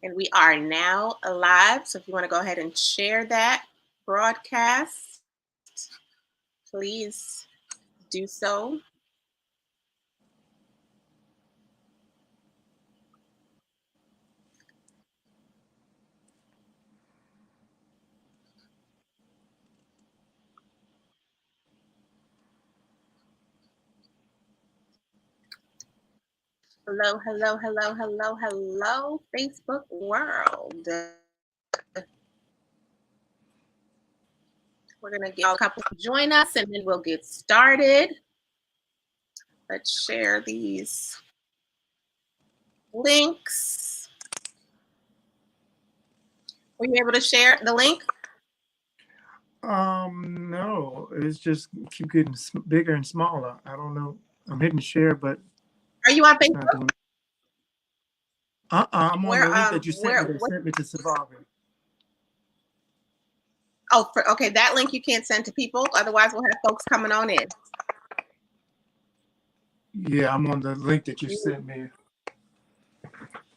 And we are now live. So if you want to go ahead and share that broadcast, please do so. Hello, hello, hello, hello, hello, Facebook world. We're going to get a couple to join us and then we'll get started. Let's share these links. Were you able to share the link? No, it's just keep getting bigger and smaller. I don't know. I'm hitting share, but Are you on it's not Facebook? doing. I'm on Where the link that you sent me. where They what sent me to Survivor. okay, that link you can't send to people, otherwise we'll have folks coming on in. Yeah, I'm on the link that you sent me.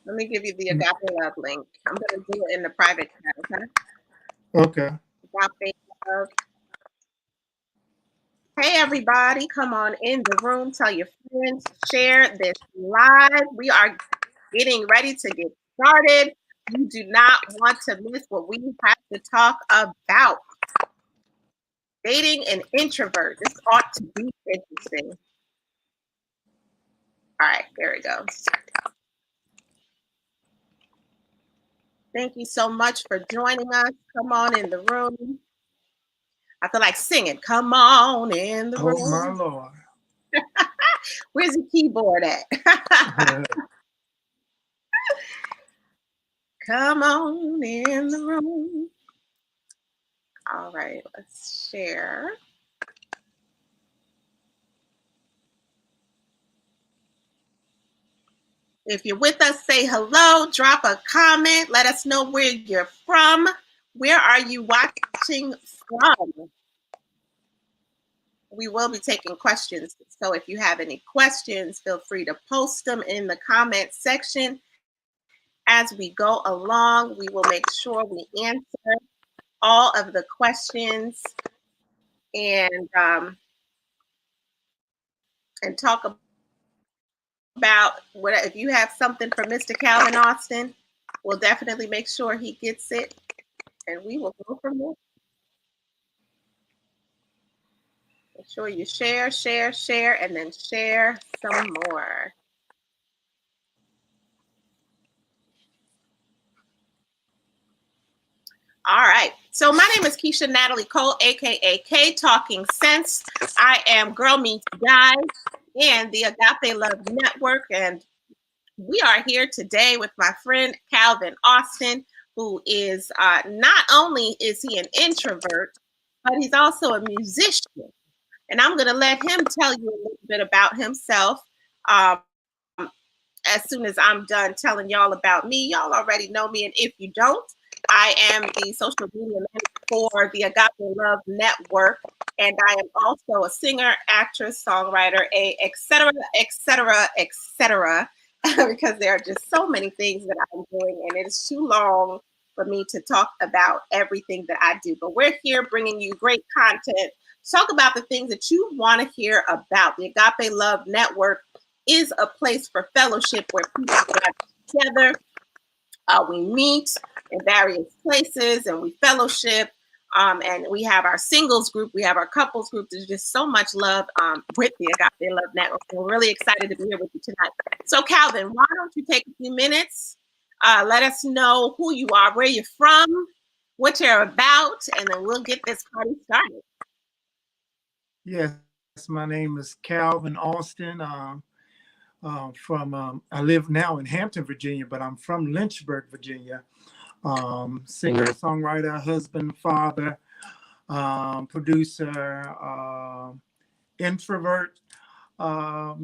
Let me give you the Agape Love link. I'm going to do it in the private chat, okay? Okay. Agape Love. Hey, everybody, come on in the room. Tell your friends, share this live. We are getting ready to get started. You do not want to miss what we have to talk about. Dating an introvert. This ought to be interesting. All right, there we go. Thank you so much for joining us. Come on in the room. I feel like singing. Come on in the Oh my room. Lord. Where's the keyboard at? Come on in the room. All right, let's share. If you're with us, say hello, drop a comment, let us know where you're from. Where are you watching from? We will be taking questions. So if you have any questions, feel free to post them in the comment section. As we go along, we will make sure we answer all of the questions and talk about what if you have something for Mr. Calvin Austin, we'll definitely make sure he gets it, and we will go from there. Make sure you share, share, share, and then share some more. All right. So my name is Keisha Natalie Cole, aka K Talking Sense. I am Girl Meets Guy and the Agape Love Network, and we are here today with my friend Calvin Austin, who is not only is he an introvert, but he's also a musician. And I'm going to let him tell you a little bit about himself. As soon as I'm done telling y'all about me, y'all already know me. And if you don't, I am the social media manager for the Agape Love Network. And I am also a singer, actress, songwriter, et cetera, et cetera, et cetera, because there are just so many things that I'm doing, and it is too long for me to talk about everything that I do. But we're here bringing you great content. Talk about the things that you want to hear about. The Agape Love Network is a place for fellowship where people gather together. We meet in various places and we fellowship. And we have our singles group, we have our couples group. There's just so much love with the Agape Love Network. We're really excited to be here with you tonight. So, Calvin, why don't you take a few minutes? Let us know who you are, where you're from, what you're about, and then we'll get this party started. Yes, my name is Calvin Austin. I live now in Hampton, Virginia, but I'm from Lynchburg, Virginia. Singer, songwriter, husband, father, producer, introvert.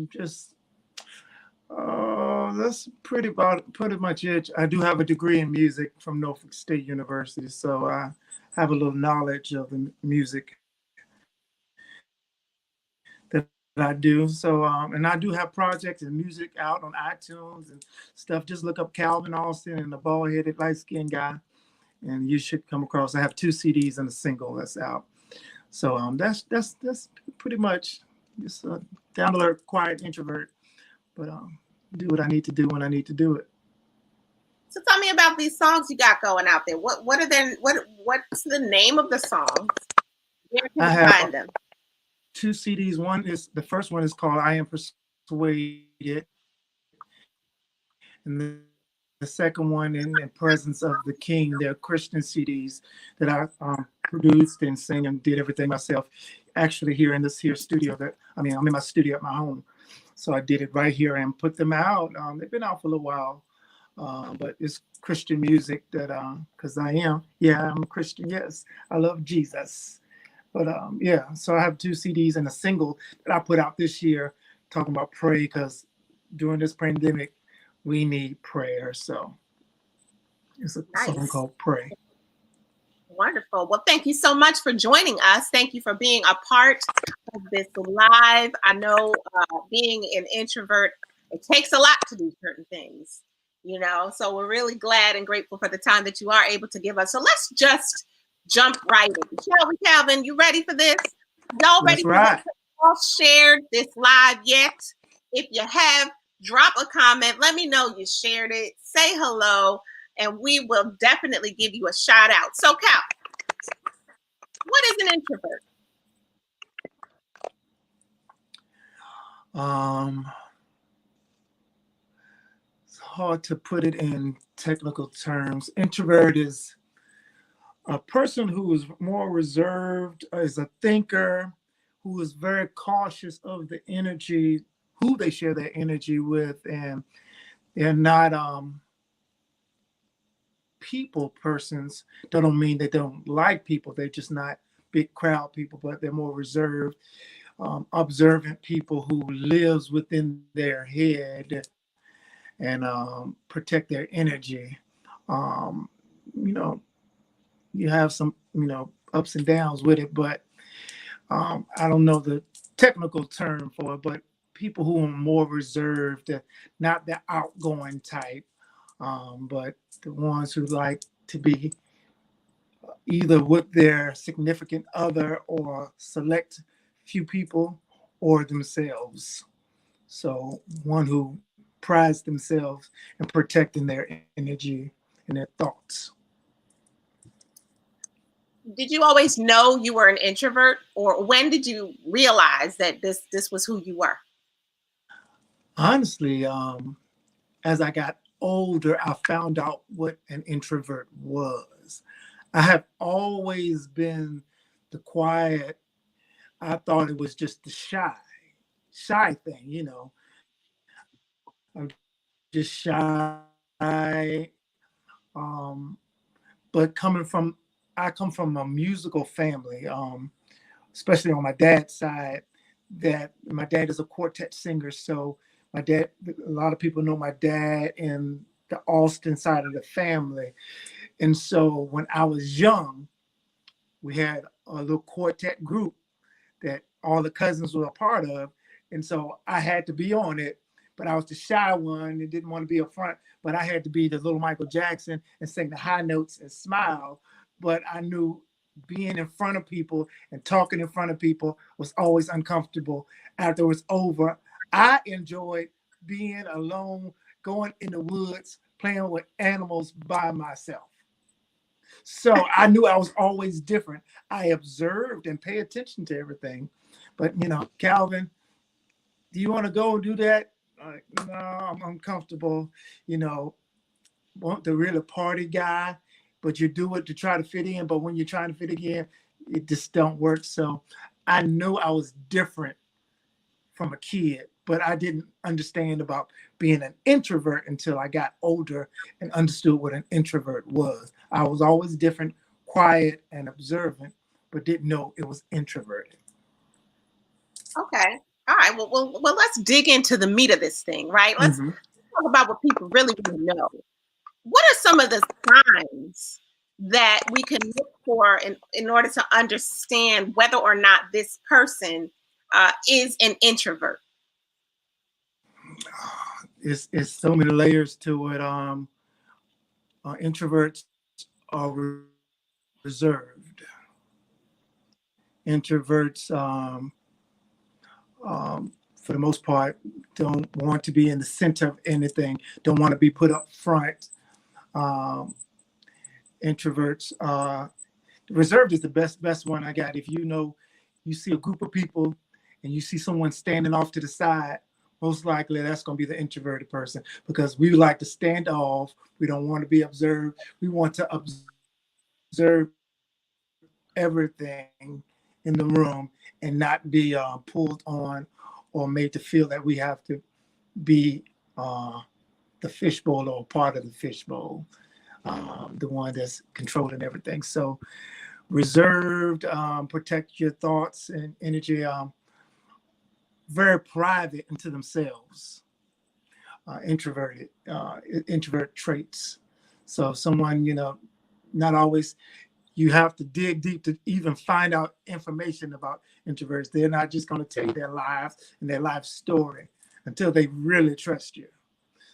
Just that's pretty much it. I do have a degree in music from Norfolk State University, so I have a little knowledge of the music that I can share with you. I do. So, and I do have projects and music out on iTunes and stuff. Just look up Calvin Austin and the bald headed light skinned guy, and you should come across. I have 2 CDs and a single that's out. So, that's pretty much just a down to earth, quiet introvert, but do what I need to do when I need to do it. So tell me about these songs you got going out there. What are they? What's the name of the songs? Where can I you have find them? 2 CDs. The first one is called "I Am Persuaded," and the second one in Presence of the King. They're Christian CDs that I produced and sang and did everything myself. Actually, here in this here studio I'm in my studio at my home, so I did it right here and put them out. They've been out for a little while, but it's Christian music that because I'm a Christian. Yes, I love Jesus. But yeah, so I have 2 CDs and a single that I put out this year talking about pray because during this pandemic, we need prayer. So it's a song Nice. called Pray. Wonderful. Well, thank you so much for joining us. Thank you for being a part of this live. I know being an introvert, it takes a lot to do certain things, so we're really glad and grateful for the time that you are able to give us. So let's just jump right in. Shall we, Calvin? You ready for this? Y'all ready That's for right. this? All shared this live yet? If you have, drop a comment. Let me know you shared it. Say hello, and we will definitely give you a shout out. So, Cal, what is an introvert? It's hard to put it in technical terms. Introvert is a person who is more reserved, is a thinker, who is very cautious of the energy, who they share their energy with, and they're not people persons. That don't mean they don't like people. They're just not big crowd people, but they're more reserved, observant people who lives within their head and protect their energy. Um, you know, you have some, ups and downs with it, but I don't know the technical term for it, but people who are more reserved, not the outgoing type, but the ones who like to be either with their significant other or select few people or themselves. So one who prides themselves in protecting their energy and their thoughts. Did you always know you were an introvert, or when did you realize that this was who you were? Honestly, as I got older, I found out what an introvert was. I have always been the quiet. I thought it was just the shy thing, I'm just shy. But I come from a musical family, especially on my dad's side. That my dad is a quartet singer, so a lot of people know my dad in the Austin side of the family. And so when I was young, we had a little quartet group that all the cousins were a part of. And so I had to be on it, but I was the shy one and didn't want to be up front. But I had to be the little Michael Jackson and sing the high notes and smile. But I knew being in front of people and talking in front of people was always uncomfortable. After it was over, I enjoyed being alone, going in the woods, playing with animals by myself. So I knew I was always different. I observed and pay attention to everything. But Calvin, do you want to go do that? Like, no, I'm uncomfortable. You know, want the really party guy, but you do it to try to fit in. But when you're trying to fit in, it just don't work. So I knew I was different from a kid, but I didn't understand about being an introvert until I got older and understood what an introvert was. I was always different, quiet and observant, but didn't know it was introverted. Okay. All right. Well, let's dig into the meat of this thing, right? Let's Mm-hmm. talk about what people really want to know. What are some of the signs that we can look for in order to understand whether or not this person is an introvert? It's so many layers to it. Introverts are reserved. Introverts, for the most part, don't want to be in the center of anything. Don't want to be put up front. Um, Introverts, reserved is the best one I got. If you see a group of people and you see someone standing off to the side, most likely that's going to be the introverted person, because we like to stand off. We don't want to be observed. We want to observe everything in the room and not be pulled on or made to feel that we have to be the fishbowl or part of the fishbowl, the one that's controlling everything. So reserved, protect your thoughts and energy, very private into themselves, introverted, introvert traits. So someone, not always, you have to dig deep to even find out information about introverts. They're not just going to tell you their lives and their life story until they really trust you.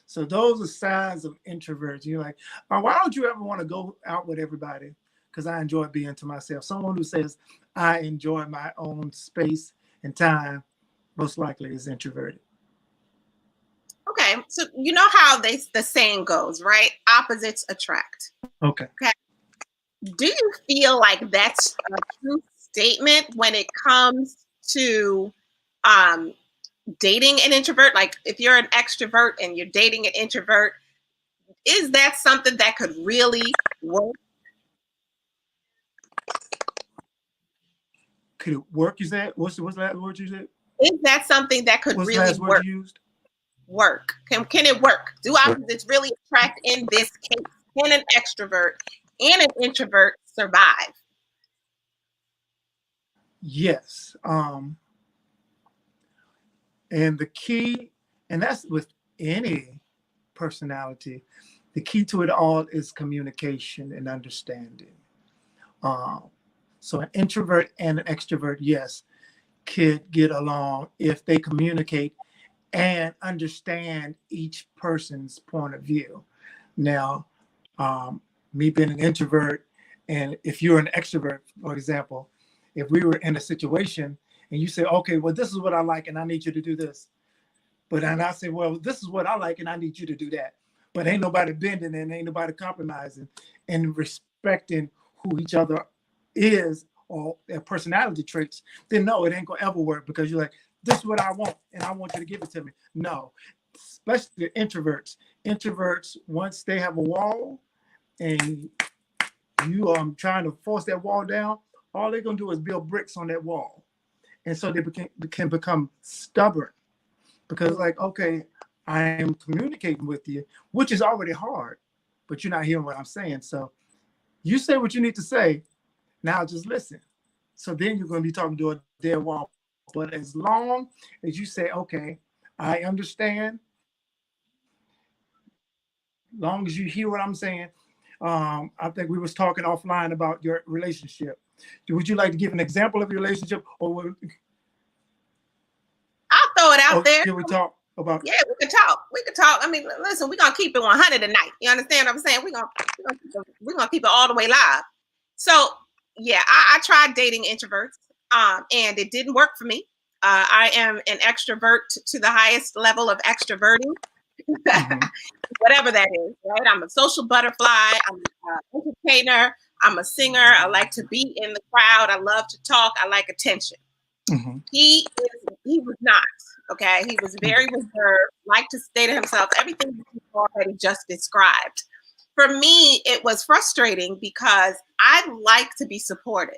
So those are signs of introverts. You're like, oh, why don't you ever want to go out with everybody? Because I enjoy being to myself. Someone who says, I enjoy my own space and time, most likely is introverted. Okay, so you know how the saying goes, right? Opposites attract. Okay. Do you feel like that's a true statement when it comes to dating an introvert? Like if you're an extrovert and you're dating an introvert, is that something that could really work? Could it work, you said? What's the last word you said? Is that something that could What's the really last word work? you used? Work. Can it work? Do opposites really attract in this case? Can an extrovert and an introvert survive? Yes. And the key, and that's with any personality, the key to it all is communication and understanding. So an introvert and an extrovert, yes, could get along if they communicate and understand each person's point of view. Now, me being an introvert, and if you're an extrovert, for example, if we were in a situation and you say, okay, well, this is what I like and I need you to do this. And I say, well, this is what I like and I need you to do that. But ain't nobody bending and ain't nobody compromising and respecting who each other is or their personality traits, then no, it ain't gonna ever work, because you're like, this is what I want and I want you to give it to me. No, especially introverts. Introverts, once they have a wall and you are trying to force that wall down, all they're gonna do is build bricks on that wall. And so they can become stubborn, because like, okay, I am communicating with you, which is already hard, but you're not hearing what I'm saying. So you say what you need to say. Now just listen. So then you're going to be talking to a dead wall. But as long as you say, okay, I understand, long as you hear what I'm saying, I think we was talking offline about your relationship. Would you like to give an example of your relationship, or I'll throw it out there. Can we talk about? Yeah, we can talk. We can talk. I mean, listen, we're gonna keep it 100 tonight. You understand what I'm saying? We're gonna keep it all the way live. So yeah, I tried dating introverts, and it didn't work for me. I am an extrovert to the highest level of extroverting, whatever that is, right? I'm a social butterfly. I'm an entertainer. I'm a singer. I like to be in the crowd. I love to talk. I like attention. He was not. Okay, he was very reserved, liked to stay to himself. Everything that you already just described. For me, it was frustrating because I like to be supported.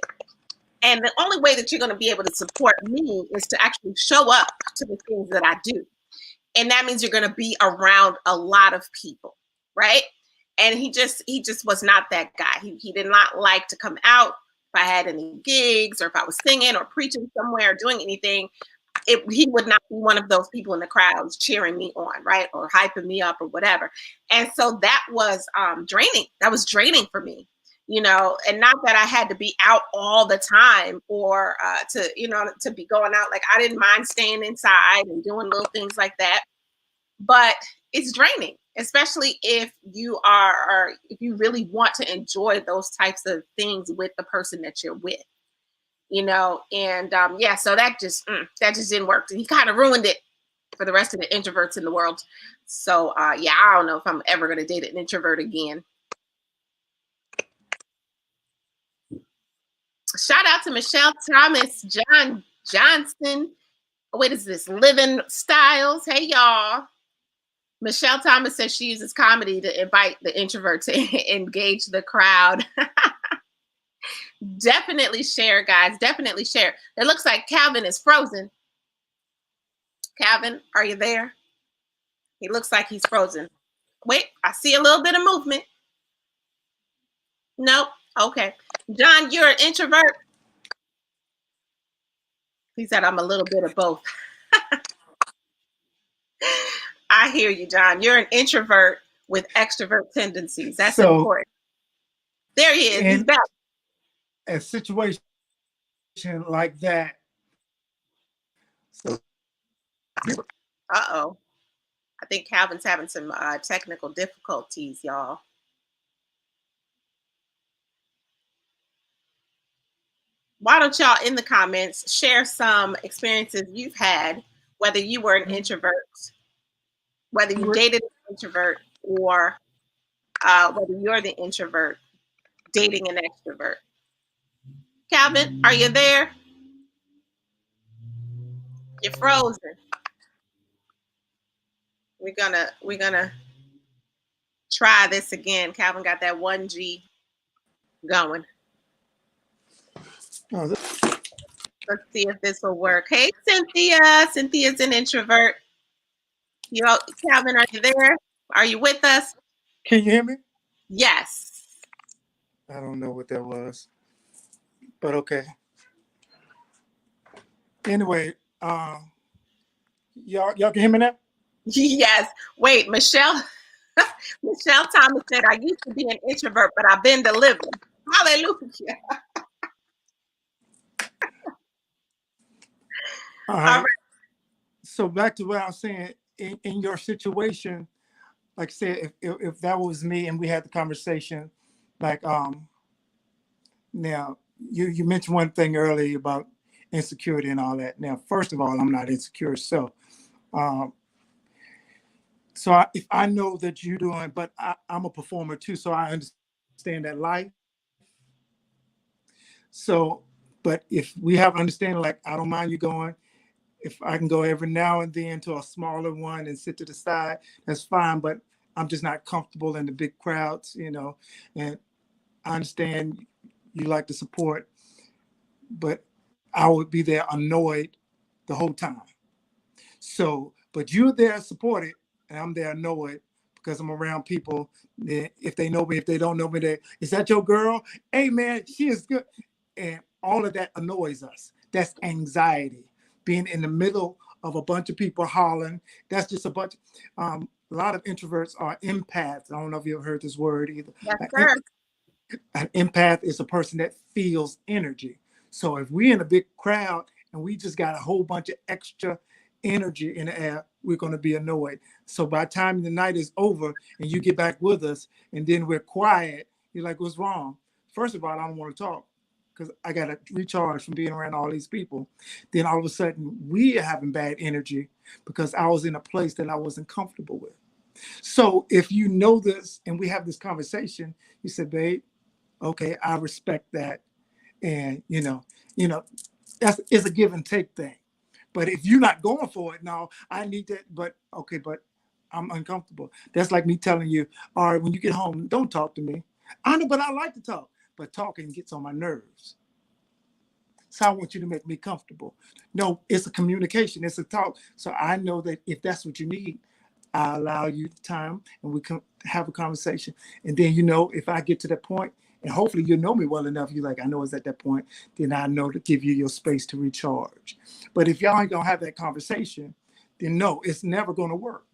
And the only way that you're going to be able to support me is to actually show up to the things that I do. And that means you're going to be around a lot of people, right? And he just was not that guy. He did not like to come out if I had any gigs or if I was singing or preaching somewhere or doing anything. He would not be one of those people in the crowds cheering me on, right? Or hyping me up or whatever. And so that was draining. That was draining for me. and not that I had to be out all the time or to be going out. Like, I didn't mind staying inside and doing little things like that. But it's draining, especially if you are, or if you really want to enjoy those types of things with the person that you're with, and yeah, so that just didn't work. He kind of ruined it for the rest of the introverts in the world. So yeah, I don't know if I'm ever going to date an introvert again. Shout out to Michelle Thomas, John Johnson. What is this? Living Styles. Hey, y'all. Michelle Thomas says she uses comedy to invite the introvert to engage the crowd. Definitely share, guys. Definitely share. It looks like Calvin is frozen. Calvin, are you there? He looks like he's frozen. Wait, I see a little bit of movement. Nope. Okay. John, you're an introvert. He said, I'm a little bit of both. I hear you, John. You're an introvert with extrovert tendencies. That's So important. There he is. He's in back. a situation like that, so Uh-oh. I think Calvin's having some technical difficulties, y'all. Why don't y'all in the comments share some experiences you've had, whether you were an introvert, whether you dated an introvert, or whether you're the introvert dating an extrovert. Calvin, are you there? You're frozen. We're gonna try this again. Calvin got that 1G going. oh, Let's see if this will work. Hey, Cynthia. Cynthia's an introvert. Calvin, are you there? Are you with us? can you hear me? Yes. I don't know what that was, but okay. Anyway, y'all can hear me now? Yes. Wait, Michelle. Michelle Thomas said, I used to be an introvert, but I've been delivered. Hallelujah. All All right. right. So back to what I was saying, in your situation, like I said, if that was me and we had the conversation, like now you mentioned one thing earlier about insecurity and all that. Now, first of all, I'm not insecure, so um, if I know that you're doing, but I'm a performer too, so I understand that life. So, but if we have understanding, like I don't mind you going. If I can go every now and then to a smaller one and sit to the side, that's fine. But I'm just not comfortable in the big crowds. And I understand you like the support, but I would be there annoyed the whole time. So, but you're there supported, and I'm there annoyed because I'm around people. If they know me, if they don't know me, is that your girl? Hey, man, she is good. And all of that annoys us. That's anxiety. Being in the middle of a bunch of people hollering, that's just a bunch. A lot of introverts are empaths. I don't know if you ever heard this word either. Yes, sir. An empath is a person that feels energy. So if we're in a big crowd and we just got a whole bunch of extra energy in the air, we're going to be annoyed. So by the time the night is over and you get back with us and then we're quiet, you're like, what's wrong? First of all, I don't want to talk because I got to recharge from being around all these people. Then all of a sudden we are having bad energy because I was in a place that I wasn't comfortable with. So if you know this and we have this conversation, you said, babe, okay, I respect that. And that's it's a give and take thing. But if you're not going for it, no, I need that. But okay, but I'm uncomfortable. That's like me telling you, all right, when you get home, don't talk to me. I know, but I like to talk. But talking gets on my nerves. So I want you to make me comfortable. No, it's a communication, it's a talk. So I know that if that's what you need, I allow you time and we can have a conversation. And then, if I get to that point, and hopefully you know me well enough, you're like, I know it's at that point, then I know to give you your space to recharge. But if y'all ain't gonna have that conversation, then no, it's never gonna work.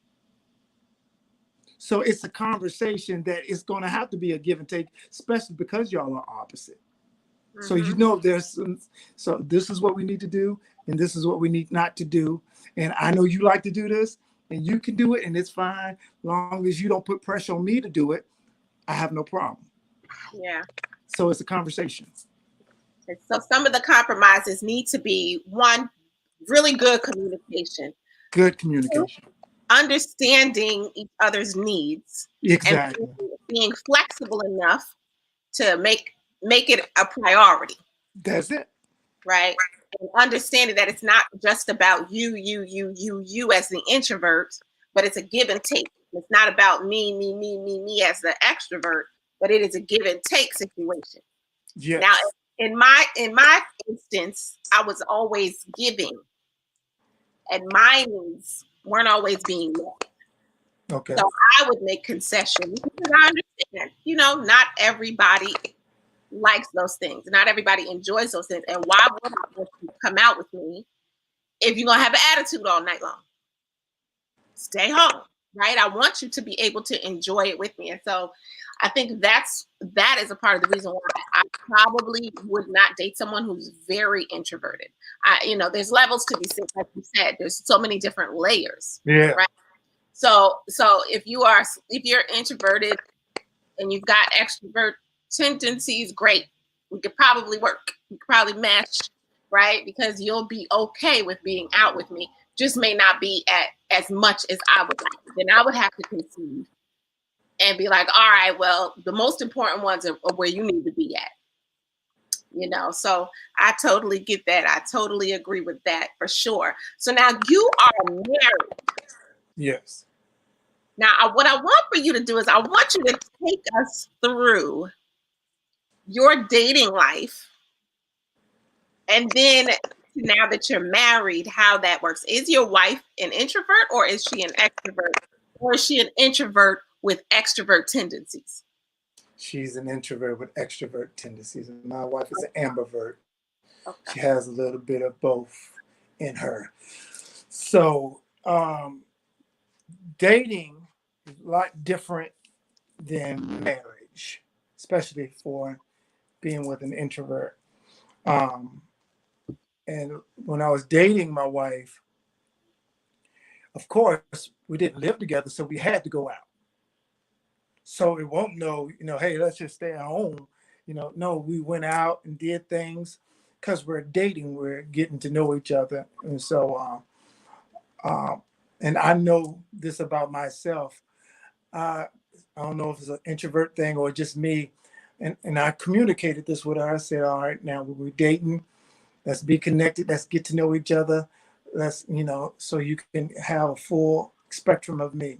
So it's a conversation that is going to have to be a give and take, especially because y'all are opposite. So you Mm-hmm. know there's some, so this is what we need to do, and this is what we need not to do. And I know you like to do this, and you can do it, and it's fine. Long as you don't put pressure on me to do it, I have no problem. Yeah. So it's a conversation. And so some of the compromises need to be one, really good communication, Good two, communication. understanding each other's needs, and Exactly. being flexible enough to make it a priority, That's it. right? And understanding that it's not just about you as the introvert, but it's a give and take. It's not about me as the extrovert, but it is a give and take situation. Now, Yes. in my instance, I was always giving, and my needs weren't always being met. Okay. So I would make concessions because I understand, not everybody likes those things. Not everybody enjoys those things. And why would I want you to come out with me if you're gonna have an attitude all night long? Stay home, right? I want you to be able to enjoy it with me. And so I think that is a part of the reason why I probably would not date someone who's very introverted. There's levels to these things, like you said. There's so many different layers, Yeah. right? So if you're introverted and you've got extrovert tendencies, great. We could probably work. We could probably match, right? Because you'll be okay with being out with me. Just may not be at as much as I would like. Then I would have to concede and be like, all right, well, the most important ones are where you need to be at. So I totally get that. I totally agree with that for sure. So now you are married. Yes. Now, what I want for you to do is I want you to take us through your dating life, and then now that you're married, how that works. Is your wife an introvert or is she an extrovert? Or is she an introvert with extrovert tendencies? She's an introvert with extrovert tendencies, and my wife is an ambivert. She has a Okay. little bit of both in her. So, dating is a lot different than marriage, especially for being with an introvert. Um, and when I was dating my wife, of course, we didn't live together, so we had to go out. So it won't know, hey, let's just stay at home. No, we went out and did things because we're dating, we're getting to know each other. And so, and I know this about myself. I, I don't know if it's an introvert thing or just me. And I communicated this with her. I said, all right, now we're dating. Let's be connected. Let's get to know each other. So you can have a full spectrum of me.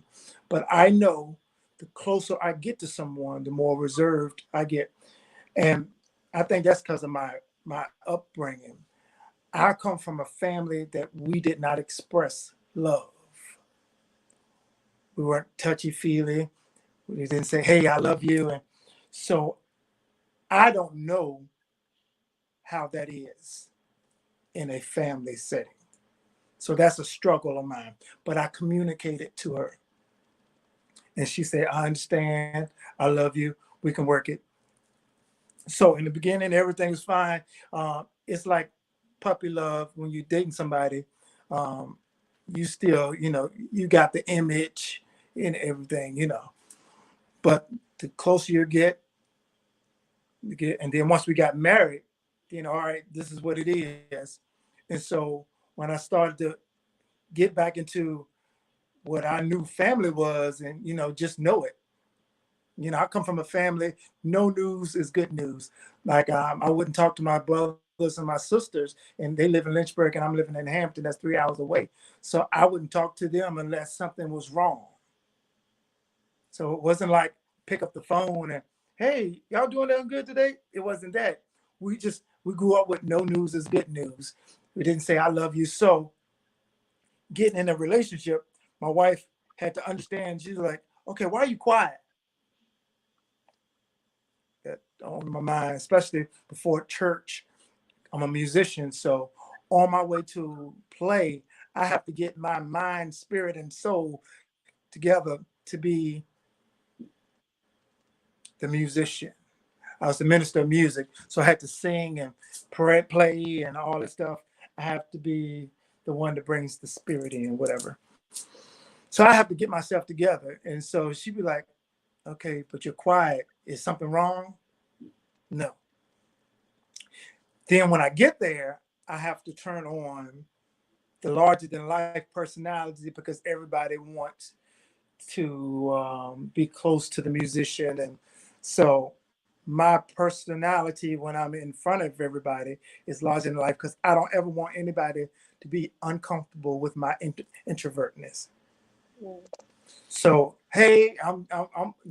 But I know the closer I get to someone, the more reserved I get. And I think that's because of my upbringing. I come from a family that we did not express love. We weren't touchy feely. We didn't say, hey, I love you. And so I don't know how that is in a family setting. So that's a struggle of mine. But I communicated to her. And she said, I understand. I love you. We can work it. So in the beginning, everything's fine. It's like puppy love when you're dating somebody. Um, you still, you got the image and everything. But the closer you get, and then once we got married, all right, this is what it is. And so when I started to get back into what I knew family was, and just know it. I come from a family. No news is good news. Like I wouldn't talk to my brothers and my sisters, and they live in Lynchburg, and I'm living in Hampton. That's 3 hours away. So I wouldn't talk to them unless something was wrong. So it wasn't like pick up the phone and, hey, y'all doing that good today? It wasn't that. We grew up with no news is good news. We didn't say I love you. So getting in a relationship, my wife had to understand. She's like, okay, why are you quiet? That on my mind, especially before church. I'm a musician, so on my way to play, I have to get my mind, spirit, and soul together to be the musician. I was the minister of music, so I had to sing and play and all this stuff. I have to be the one that brings the spirit in, whatever. So I have to get myself together. And so she'd be like, okay, but you're quiet. Is something wrong? No. Then when I get there, I have to turn on the larger than life personality because everybody wants to be close to the musician. And so my personality when I'm in front of everybody is larger than life because I don't ever want anybody to be uncomfortable with my introvertness. So, hey, I'm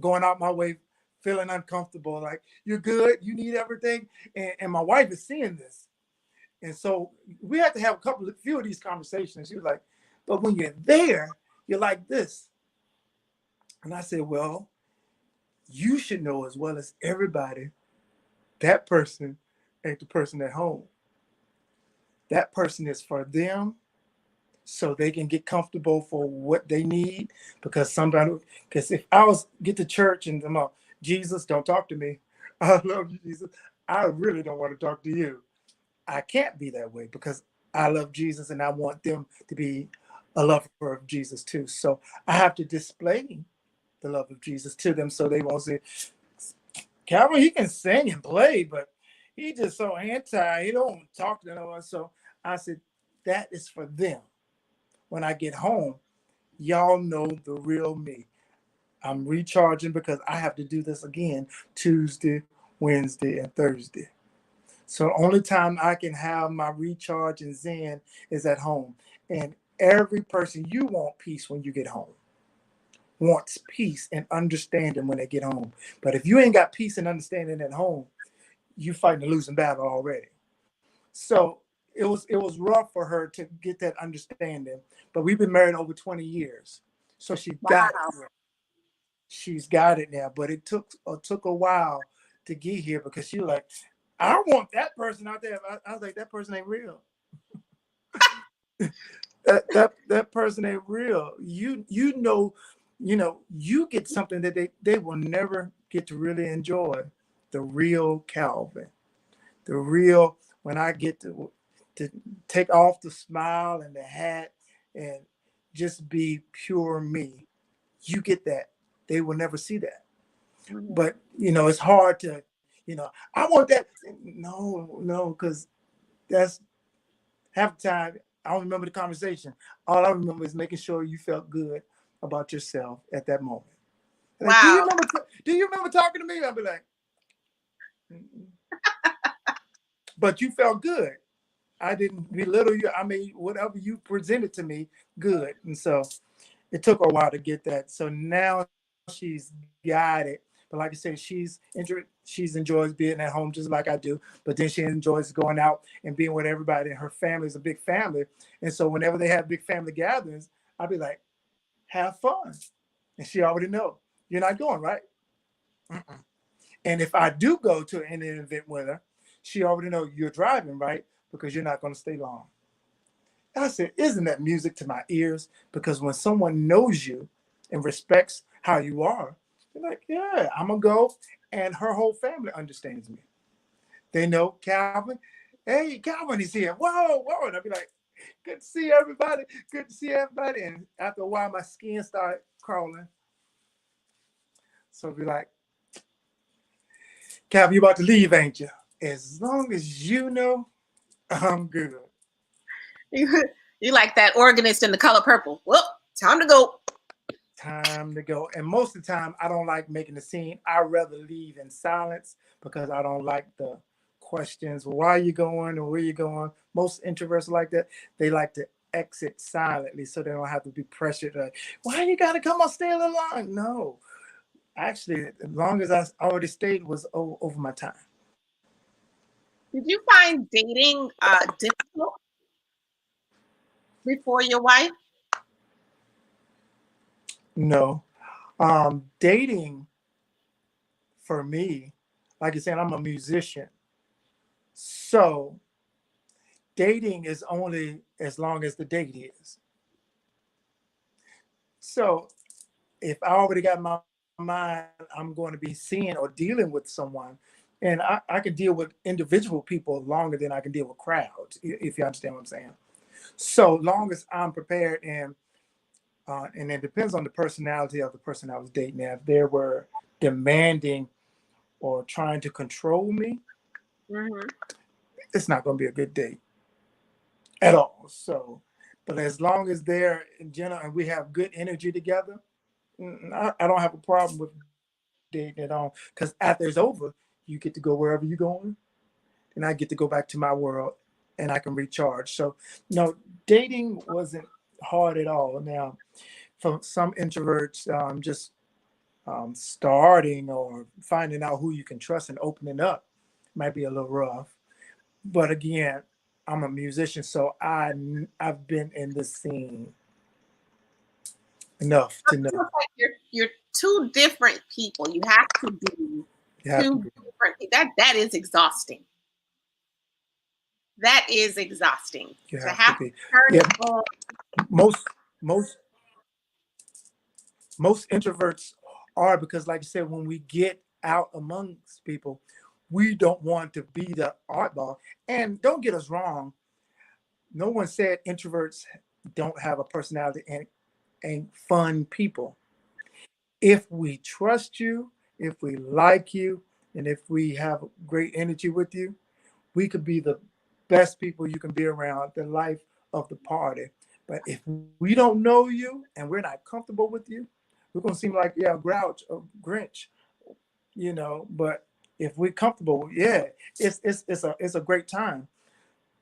going out my way, feeling uncomfortable. Like, you're good, you need everything. And my wife is seeing this. And so we had to have few of these conversations. She was like, but when you're there, you're like this. And I said, well, you should know as well as everybody, that person ain't the person at home. That person is for them so they can get comfortable for what they need. Because if I was get to church and I'm like, Jesus, don't talk to me. I love you, Jesus. I really don't want to talk to you. I can't be that way because I love Jesus and I want them to be a lover of Jesus too. So I have to display the love of Jesus to them so they won't say, Calvin, he can sing and play, but he just so anti. He don't talk to no one. So I said, that is for them. When I get home, y'all know the real me. I'm recharging because I have to do this again Tuesday, Wednesday, and Thursday. So the only time I can have my recharge and zen is at home. And every person, you want peace when you get home. Wants peace and understanding when they get home. But if you ain't got peace and understanding at home, you fighting a losing battle already. So it was rough for her to get that understanding. But we've been married over 20 years. So she got Wow. it. She's got it now. But it took a while to get here because she was like, I don't want that person out there. I was like, that person ain't real. that person ain't real. You get something that they will never get to really enjoy. The real Calvin. The real when I get to take off the smile and the hat and just be pure me. You get that. They will never see that. But it's hard to, I want that. No, because that's half the time I don't remember the conversation. All I remember is making sure you felt good about yourself at that moment. Like, Wow. do you remember talking to me? I'll be like, mm-mm. But you felt good. I didn't belittle you. I mean, whatever you presented to me, good. And so it took a while to get that. So now she's got it. But like I said, she's enjoys being at home just like I do. But then she enjoys going out and being with everybody. And her family is a big family. And so whenever they have big family gatherings, I'll be like, have fun. And she already know you're not going, right? Mm-mm. And if I do go to an event with her, she already know you're driving, right? Because you're not going to stay long. And I said, isn't that music to my ears? Because when someone knows you and respects how you are, they're like, yeah, I'm going to go. And her whole family understands me. They know Calvin. Hey, Calvin is here. Whoa, whoa. And I'll be like, good to see everybody. Good to see everybody. And after a while, my skin started crawling. So I'll be like, Calvin, you about to leave, ain't you? As long as you know, I'm good. You like that organist in The Color Purple. Well, time to go. Time to go. And most of the time, I don't like making a scene. I rather leave in silence because I don't like the questions. Why are you going or where you going? Most introverts like that. They like to exit silently so they don't have to be pressured. Like, why you got to come on, stay in the line? No. Actually, as long as I already stayed was over my time. Did you find dating difficult before your wife? No. Dating for me, like I said, I'm a musician. So dating is only as long as the date is. So if I already got my mind mind I'm going to be seeing or dealing with someone. And I can deal with individual people longer than I can deal with crowds, if you understand what I'm saying. So long as I'm prepared, and it depends on the personality of the person I was dating. Now, if they were demanding or trying to control me, Mm-hmm. it's not going to be a good date at all. So, but as long as they're in general and we have good energy together, I don't have a problem with dating at all. Because after it's over, you get to go wherever you're going, and I get to go back to my world, and I can recharge. So, no, dating wasn't hard at all. Now, for some introverts, just starting or finding out who you can trust and opening up might be a little rough. But again, I'm a musician, so I've been in this scene enough to know. Like you're two different people. You have to be You have to two be. different. That is exhausting. That is exhausting You to have to have to be. turn Yeah, it on. most most most introverts are, because, like I said, when we get out amongst people, we don't want to be the oddball. And don't get us wrong, no one said introverts don't have a personality and ain't fun people. If we trust you, if we like you, and if we have great energy with you, we could be the best people you can be around, the life of the party. But if we don't know you and we're not comfortable with you, we're gonna seem like, yeah, grouch or Grinch, But if we're comfortable, yeah, it's a great time.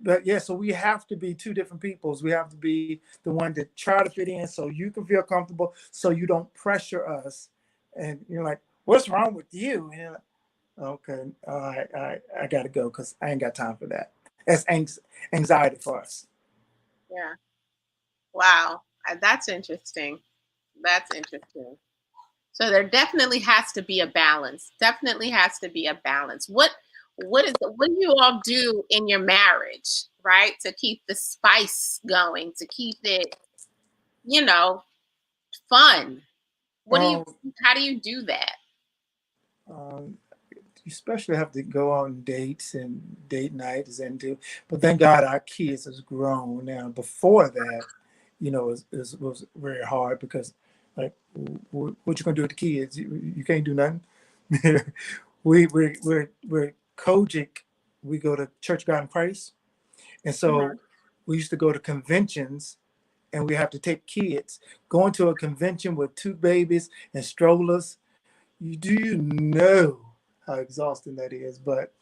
But yeah, so we have to be two different peoples. We have to be the one to try to fit in so you can feel comfortable, so you don't pressure us. And you're like, what's wrong with you? And you're like, okay, I gotta go because I ain't got time for that. That's anxiety for us. Yeah. Wow. That's interesting. That's interesting. So there definitely has to be a balance. Definitely has to be a balance. What do you all do in your marriage, right? To keep the spice going, to keep it, you know, fun. What do you Um, how do you do that? um, you especially have to go on dates and date nights and do. But thank God our kids is grown now. Before that, it was very hard because, like, what you gonna do with the kids? You can't do nothing. We're Kojic. We go to Church of God in Christ, and Mhm. so we used to go to conventions, and we have to take kids. Going to a convention with two babies and strollers, you know how exhausting that is. But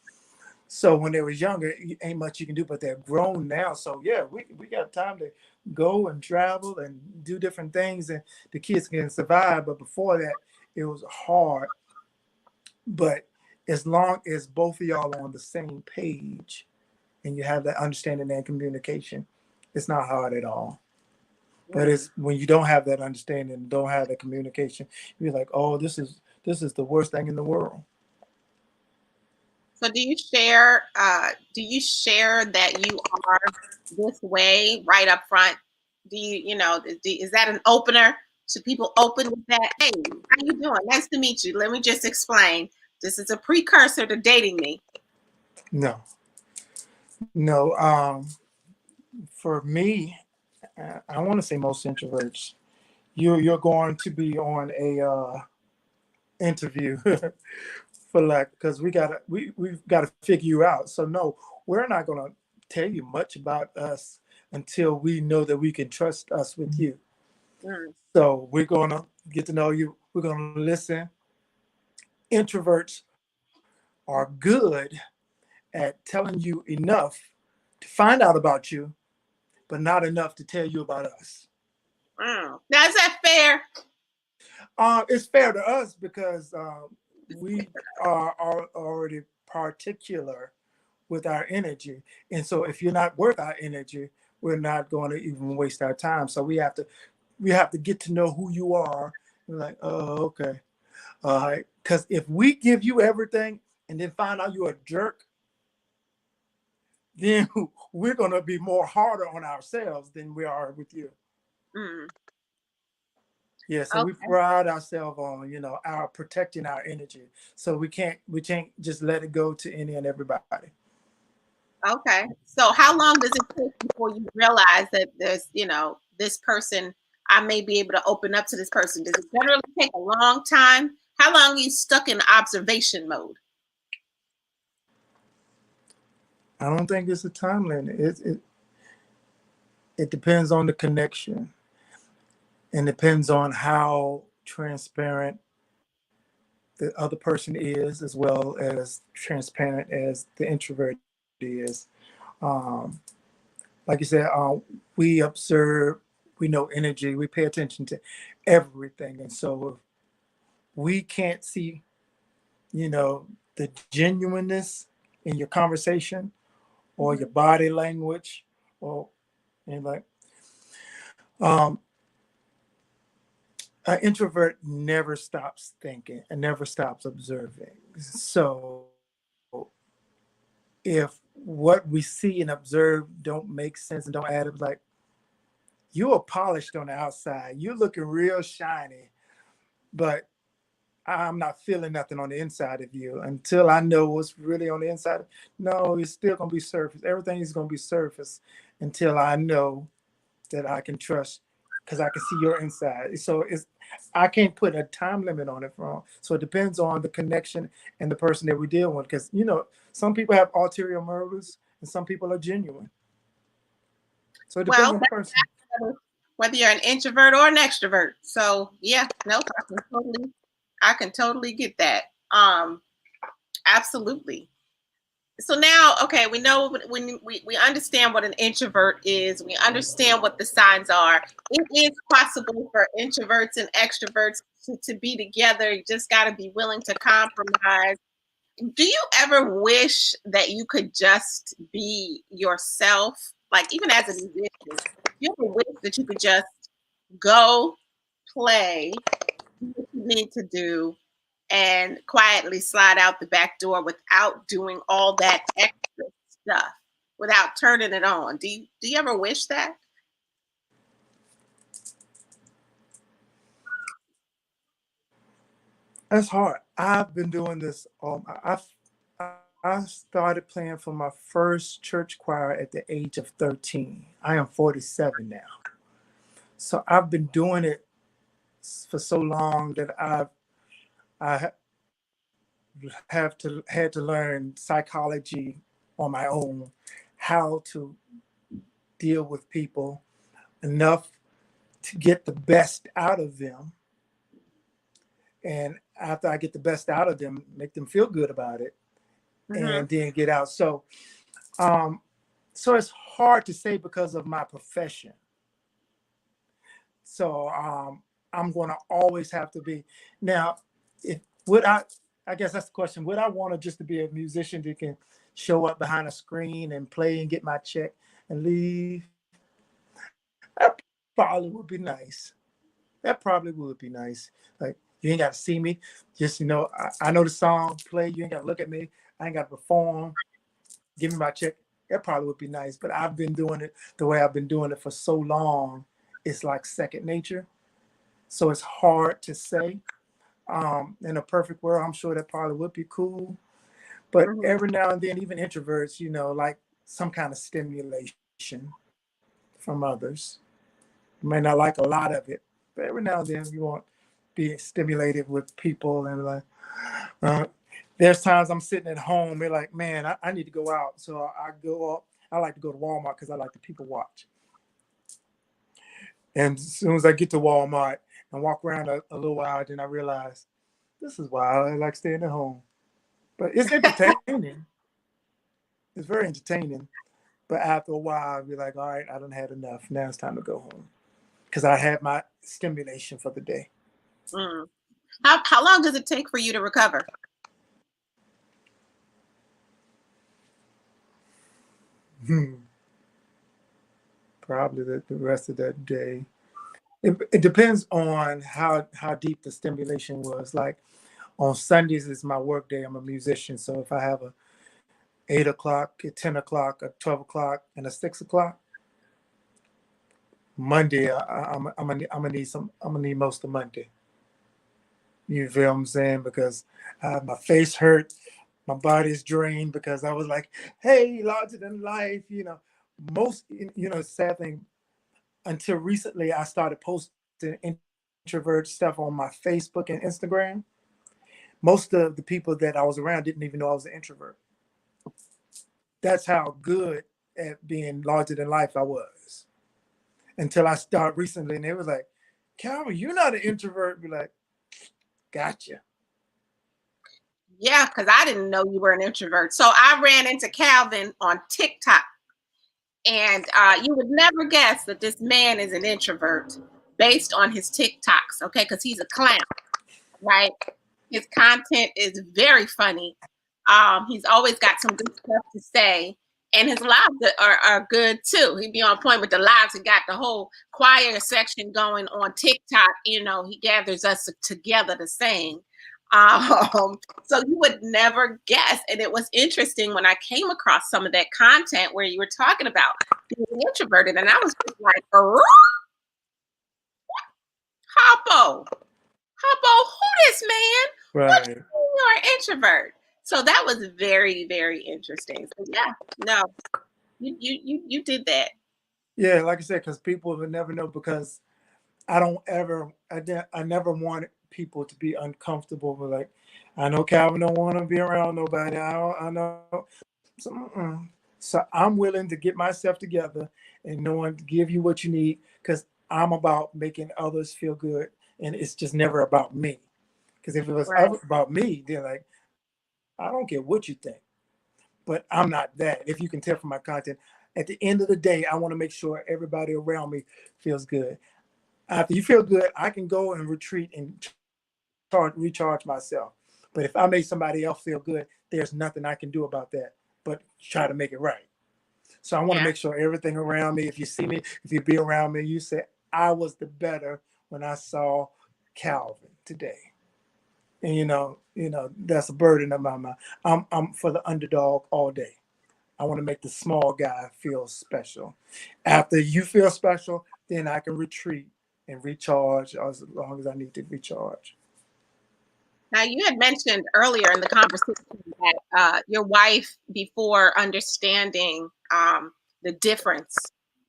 so when they was younger, ain't much you can do. But they're grown now, so yeah, we got time to go and travel and do different things, and the kids can survive. But before that, it was hard. But as long as both of y'all are on the same page and you have that understanding and communication, it's not hard at all. But Mm. it's when you don't have that understanding, don't have that communication, you're like, oh, this is the worst thing in the world. So do you share that you are this way right up front? Do you, is that an opener? Should people open with that? Hey, how you doing? Nice to meet you. Let me just explain. This is a precursor to dating me. No, no. For me, I want to say most introverts, you're going to be on a interview for, like, because we've got to figure you out. So no, we're not going to tell you much about us until we know that we can trust us with you. Mm. So we're going to get to know you. We're going to listen. Introverts are good at telling you enough to find out about you, but not enough to tell you about us. Mm. Now, is that fair? It's fair to us because we are already particular with our energy, and so if you're not worth our energy, we're not going to even waste our time. So we have to get to know who you are. We're like, oh, okay, all right. Because if we give you everything and then find out you're a jerk, then we're going to be more harder on ourselves than we are with you. Mm. Yeah, so we Okay. pride ourselves on, our protecting our energy. So we can't just let it go to any and everybody. Okay. So how long does it take before you realize that there's, this person, I may be able to open up to this person? Does it generally take a long time? How long are you stuck in observation mode? I don't think it's a time limit. It depends on the connection and depends on how transparent the other person is, as well as transparent as the introvert is. Um, like you said, we observe, we know energy, we pay attention to everything. And so if we can't see, the genuineness in your conversation or your Mhm. body language, or and like um, an introvert never stops thinking and never stops observing. So if what we see and observe don't make sense and don't add up, like, you are polished on the outside, you're looking real shiny, but I'm not feeling nothing on the inside of you until I know what's really on the inside. No, it's still gonna be surface. Everything is gonna be surface until I know that I can trust, because I can see your inside. So I can't put a time limit on it from. So it depends on the connection and the person that we deal with. Because some people have ulterior motives and some people are genuine. So it depends Well, on the person. whether you're an introvert or an extrovert. So yeah, no, I can totally get that. Absolutely. So now, okay, we know when we understand what an introvert is, we understand what the signs are. It is possible for introverts and extroverts to be together. You just got to be willing to compromise. Do you ever wish that you could just be yourself? Like, even as a musician, do you ever wish that you could just go play, do what you need to do, and quietly slide out the back door without doing all that extra stuff, without turning it on? Do you ever wish that? That's hard. I've been doing this. I started playing for my first church choir at the age of 13. I am 47 now. So I've been doing it for so long that I had to learn psychology on my own, how to deal with people enough to get the best out of them, and after I get the best out of them, make them feel good about it, Hmm. and then get out. Um, so it's hard to say because of my profession. So I'm going to always have to be now. If would I guess that's the question. Would I want to just to be a musician that can show up behind a screen and play and get my check and leave? That probably would be nice. That probably would be nice. Like, you ain't got to see me. Just I know the song. Play. You ain't got to look at me. I ain't got to perform. Give me my check. That probably would be nice. But I've been doing it the way I've been doing it for so long. It's like second nature. So it's hard to say. In a perfect world, I'm sure that probably would be cool. But Hmm. every now and then, even introverts, like some kind of stimulation from others. You may not like a lot of it, but every now and then you want to be stimulated with people. And like, uh, there's times I'm sitting at home, they're like, man, I need to go out. So I go up. I like to go to Walmart because I like to people watch. And as soon as I get to Walmart and walk around a little while, then I realize this is why I like staying at home. But it's entertaining. It's very entertaining. But after a while, I'll be like, all right, I done had enough. Now it's time to go home because I had my stimulation for the day. Mm. How long does it take for you to recover? Hmm. Probably the rest of that day. It depends on how deep the stimulation was. Like on Sundays is my work day. I'm a musician, so if I have a 8 o'clock, a 10 o'clock, a 12 o'clock, and a 6 o'clock, Monday, I'm gonna need most of Monday. You feel what I'm saying? Because my face hurt, my body's drained because I was like, "Hey, larger than life," Most, sad thing. Until recently, I started posting introvert stuff on my Facebook and Instagram. Most of the people that I was around didn't even know I was an introvert. That's how good at being larger than life I was. Until I started recently, and they was like, "Calvin, you're not an introvert." Be like, "Gotcha." Yeah, because I didn't know you were an introvert. So I ran into Calvin on TikTok, and you would never guess that this man is an introvert based on his TikToks, okay? Because he's a clown, right? His content is very funny. He's always got some good stuff to say, and his lives are good too. He'd be on point with the lives. He got the whole choir section going on TikTok. He gathers us together to sing. So you would never guess, and it was interesting when I came across some of that content where you were talking about being introverted, and I was just like, Hoppo, who this man? What Right. you mean you're an introvert? So that was very, very interesting. So yeah, no, you did that. Yeah, like I said, because people would never know because I never wanted people to be uncomfortable with like, I know Calvin don't want to be around nobody. I know. So I'm willing to get myself together and knowing to give you what you need because I'm about making others feel good. And it's just never about me. Because if it was Right. about me, then like, I don't care what you think. But I'm not that. If you can tell from my content, at the end of the day, I want to make sure everybody around me feels good. After you feel good, I can go and retreat and recharge myself. But if I make somebody else feel good, there's nothing I can do about that but try to make it right. So I want to make Yeah. sure everything around me, if you see me, if you be around me, you say, I was the better when I saw Calvin today. And that's a burden of my mind. I'm for the underdog all day. I want to make the small guy feel special. After you feel special, then I can retreat and recharge as long as I need to recharge. Now you had mentioned earlier in the conversation that your wife, before understanding the difference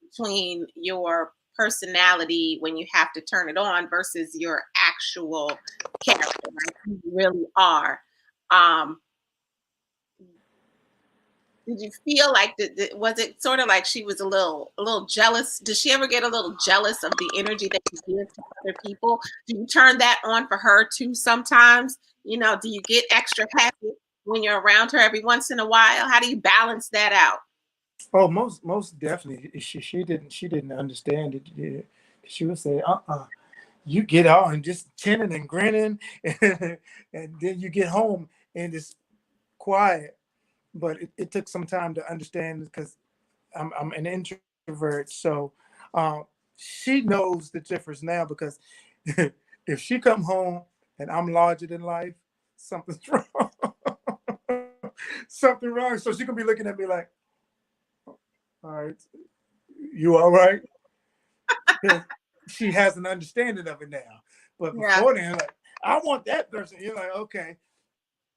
between your personality when you have to turn it on versus your actual character, right? Who you really are. Um, Did you feel like was it sort of like she was a little jealous? Did she ever get a little jealous of the energy that you give to other people? Do you turn that on for her too sometimes? Do you get extra happy when you're around her every once in a while? How do you balance that out? Oh, most definitely. She didn't understand it. Yeah. She would say, you get out and just chinning and grinning, and then you get home and it's quiet. But it took some time to understand because I'm an introvert. So she knows the difference now because if she come home and I'm larger than life, something's wrong. Something wrong. So she can be looking at me like, all right, you all right? She has an understanding of it now. But Yeah. before then, like, I want that person. You're like, okay.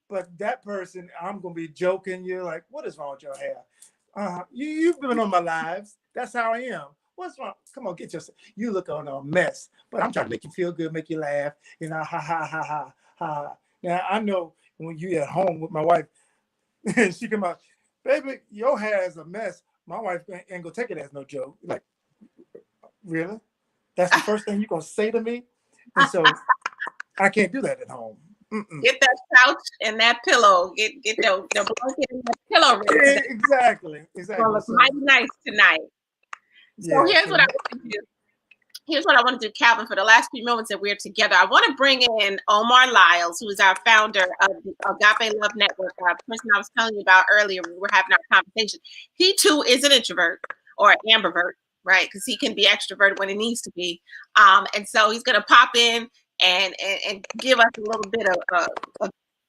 But that person, I'm gonna be joking. You're like, what is wrong with your hair? You've been on my lives. That's how I am. What's wrong? Come on, get yourself. You look on a mess, but I'm trying to make you feel good, make you laugh. Ha ha ha ha ha. Now I know when you at home with my wife, she come out, baby, your hair is a mess. My wife ain't gonna take it as no joke. Like, really? That's the first thing you're gonna say to me? And so I can't do that at home. Mm-mm. Get that couch and that pillow. Get the blanket and that pillow ready because that's Exactly, gonna exactly. look So mighty nice tonight. So yeah, here's so what I want to do. Here's what I want to do, Calvin, for the last few moments that we're together. I want to bring in Omar Lyles, who is our founder of the Agape Love Network, the person I was telling you about earlier. We were having our conversation. He too is an introvert or an ambivert, right? Because he can be extroverted when it needs to be. And so he's going to pop in and give us a little bit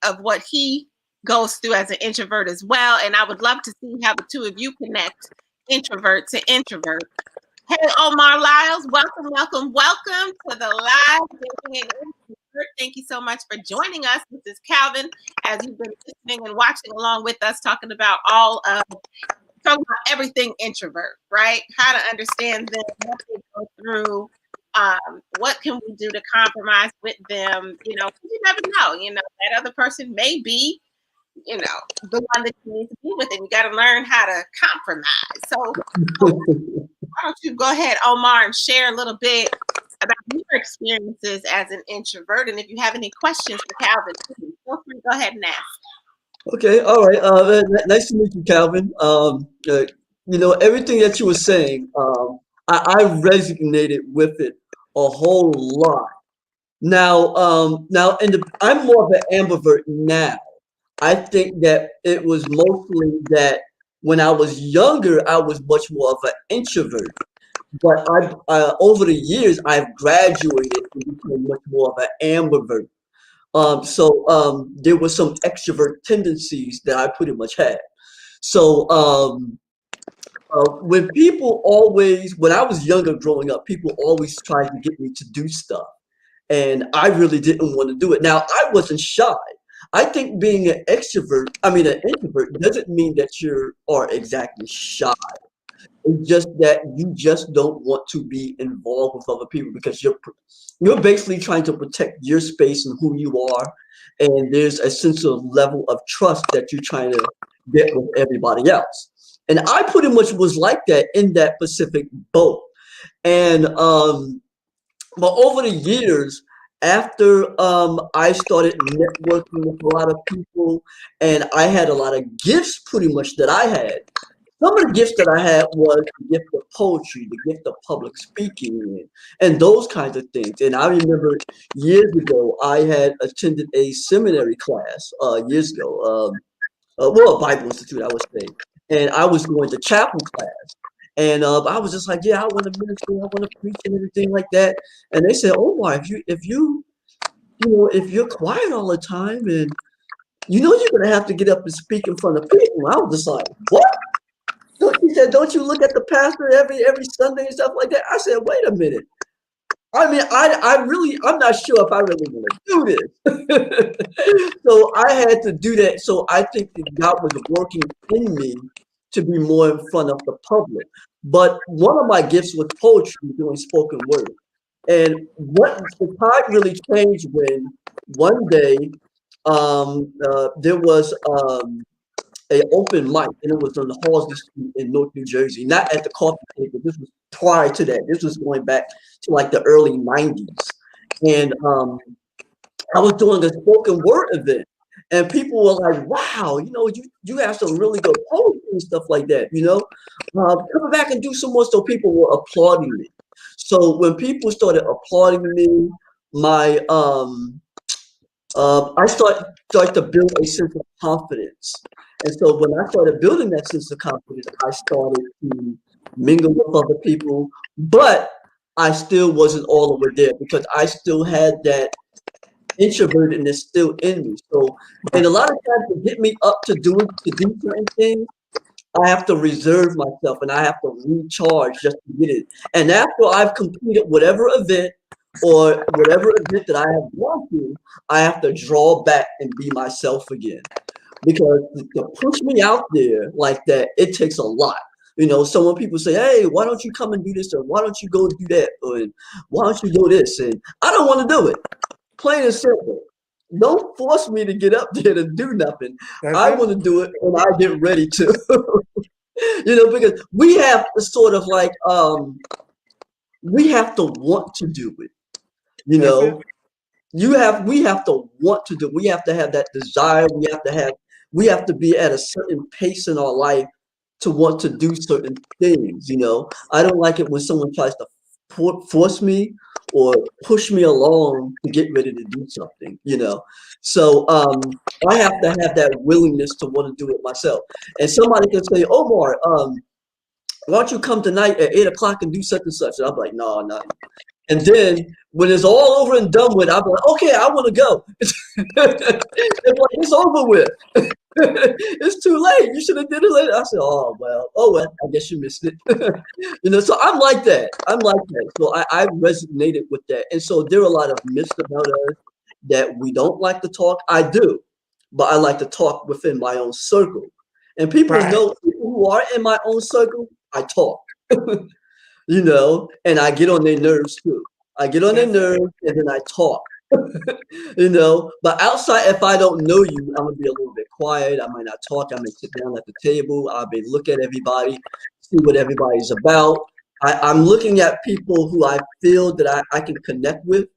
of what he goes through as an introvert as well. And I would love to see how the two of you connect introvert to introvert Hey, Omar Lyles, welcome to the live. Thank you so much for joining us. This is Calvin, as you've been listening and watching along with us, talking about everything introvert, right? How to understand them, what they go through, what can we do to compromise with them? You never know. That other person may be, the one that you need to be with, and you got to learn how to compromise. So why don't you go ahead, Omar, and share a little bit about your experiences as an introvert, and if you have any questions for Calvin, feel free to go ahead and ask. Okay, all right. Nice to meet you, Calvin. Everything that you were saying, I resonated with it a whole lot. I'm more of an ambivert now. I think that it was mostly that when I was younger, I was much more of an introvert. But over the years, I've graduated and become much more of an ambivert. There were some extrovert tendencies that I pretty much had. So when I was younger growing up, people always tried to get me to do stuff. And I really didn't want to do it. Now, I wasn't shy. I think being an introvert doesn't mean that you are exactly shy. It's just that you just don't want to be involved with other people because you're basically trying to protect your space and who you are, and there's a sense of level of trust that you're trying to get with everybody else. And I pretty much was like that in that Pacific boat. And but over the years, after I started networking with a lot of people, and I had a lot of gifts pretty much that I had. Some of the gifts that I had was the gift of poetry, the gift of public speaking, and those kinds of things. And I remember years ago, I had attended a seminary class years ago, a Bible Institute, I would say. And I was going to chapel class. And I was just like, yeah, I want to minister, I want to preach and everything like that. And they said, oh, why, if you're quiet all the time and you're going to have to get up and speak in front of people. I was just like, what? He said, don't you look at the pastor every Sunday and stuff like that? I said, wait a minute. I mean, I'm not sure if I really want to do this. So I had to do that. So I think that God was working in me to be more in front of the public. But one of my gifts was poetry, doing spoken word. And what the tide really changed when one day there was a open mic, and it was on the Halsey Street in North New Jersey, not at the coffee table. This was prior to that. This was going back to like the early 90s. And I was doing a spoken word event, and people were like, wow, you have some really good poetry and stuff like that, come back and do some more. So people were applauding me. So when people started applauding me, I started to build a sense of confidence. And so when I started building that sense of confidence, I started to mingle with other people, but I still wasn't all the way there because I still had that introvertedness still in me. So, and a lot of times to get me up to do certain things, I have to reserve myself and I have to recharge just to get it. And after I've completed whatever event or whatever event that I have gone to, I have to draw back and be myself again. Because to push me out there like that, it takes a lot. So when people say, hey, why don't you come and do this? Or why don't you go do that? Or why don't you do this? And I don't want to do it. Plain and simple. Don't force me to get up there to do nothing. I want to do it when I get ready to. Because we have to sort of like, we have to want to do it. We have to want to do it. We have to have that desire. We have to be at a certain pace in our life to want to do certain things. I don't like it when someone tries to force me or push me along to get ready to do something, So I have to have that willingness to want to do it myself. And somebody can say, Omar, why don't you come tonight at 8 o'clock and do such and such? And I'm like, no. And then when it's all over and done with, I'm like, okay, I want to go. It's over with. It's too late. You should have did it later. I said, oh well, I guess you missed it. So I'm like that. I'm like that. So I resonated with that. And so there are a lot of myths about us that we don't like to talk. I do, but I like to talk within my own circle. And people Right. know people who are in my own circle, I talk. And I get on their nerves too. I get on their That's nerves and then I talk. But outside, if I don't know you, I'm gonna be a little bit quiet. I might not talk. I may sit down at the table. I may look at everybody, see what everybody's about. I'm looking at people who I feel that I can connect with,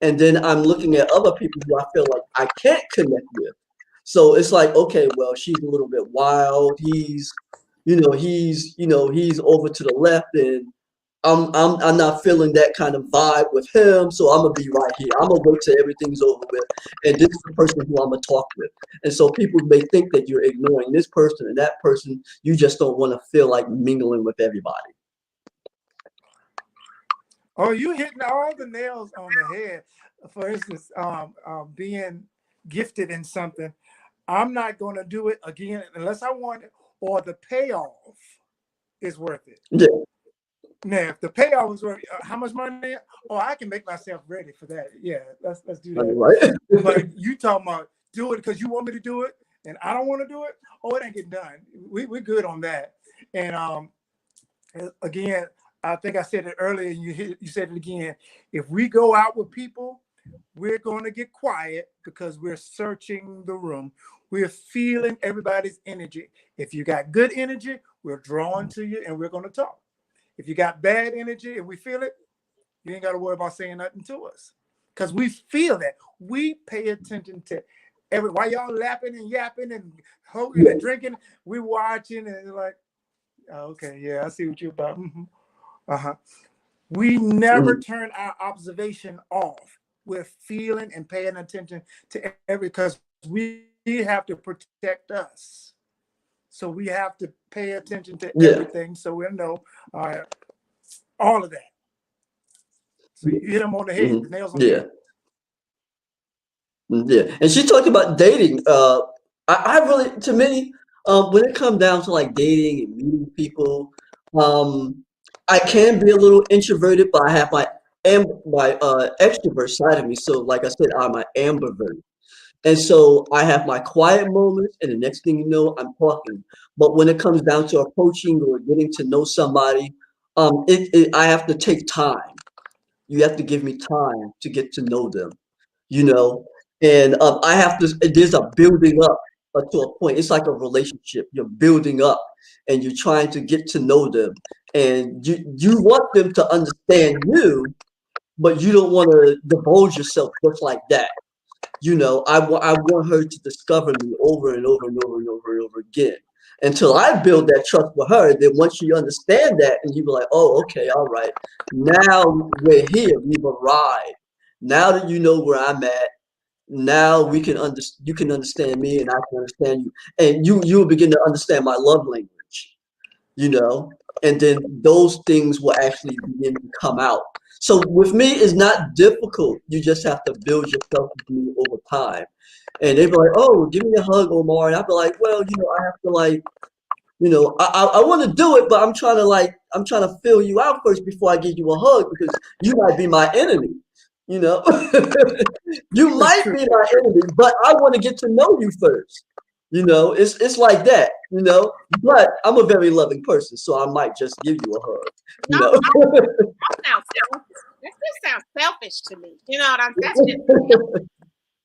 and then I'm looking at other people who I feel like I can't connect with. So it's like, okay, well, she's a little bit wild. He's over to the left, and I'm not feeling that kind of vibe with him, so I'm gonna be right here. I'm gonna wait till everything's over with, and this is the person who I'm gonna talk with. And so people may think that you're ignoring this person and that person. You just don't want to feel like mingling with everybody. Oh, you hitting all the nails on the head. For instance, being gifted in something, I'm not going to do it again unless I want it or the payoff is worth it. Yeah, Now, if the payoff is worth how much money, oh, I can make myself ready for that. Yeah, let's do I mean, that. right? But you talking about do it because you want me to do it, and I don't want to do it. Oh, it ain't getting done. We're good on that. And again, I think I said it earlier, and you said it again. If we go out with people, we're going to get quiet because we're searching the room. We're feeling everybody's energy. If you got good energy, we're drawn to you and we're going to talk. If you got bad energy and we feel it, you ain't got to worry about saying nothing to us because we feel that. We pay attention to while y'all lapping and yapping and holding and drinking, we watching and like, oh, okay, yeah, I see what you're about. Mm-hmm. Uh-huh. We never turn our observation off. We're feeling and paying attention to because we have to protect us. So we have to pay attention to Yeah. everything. So we'll know all of that. So you hit them on the head, the nails on the Yeah. head. Yeah. And she talked about dating. I really, to me, when it comes down to like dating and meeting people, I can be a little introverted, but I have my extrovert side of me. So, like I said, I'm an ambivert. And so I have my quiet moments, and the next thing you know, I'm talking. But when it comes down to approaching or getting to know somebody, I have to take time. You have to give me time to get to know them, you know. And I have to. There's a building up to a point. It's like a relationship. You're building up, and you're trying to get to know them, and you want them to understand you, but you don't want to divulge yourself just like that. I want her to discover me over and over and over and over and over again until I build that trust with her. Then once you understand that, and you be like, oh, okay, all right, now we're here, we've arrived. Now that you know where I'm at, now you can understand me, and I can understand you, and you will begin to understand my love language you know, and then those things will actually begin to come out. So with me, it's not difficult. You just have to build yourself with me over time. And they'd be like, "Oh, give me a hug, Omar." And I'd be like, "Well, I have to like, I want to do it, but I'm trying to fill you out first before I give you a hug because you might be my enemy." You know, you That's might true. be my enemy, but I want to get to know you first. It's like that. But I'm a very loving person, so I might just give you a hug. You No, know. that sounds selfish. That still sounds selfish to me. You know what that's just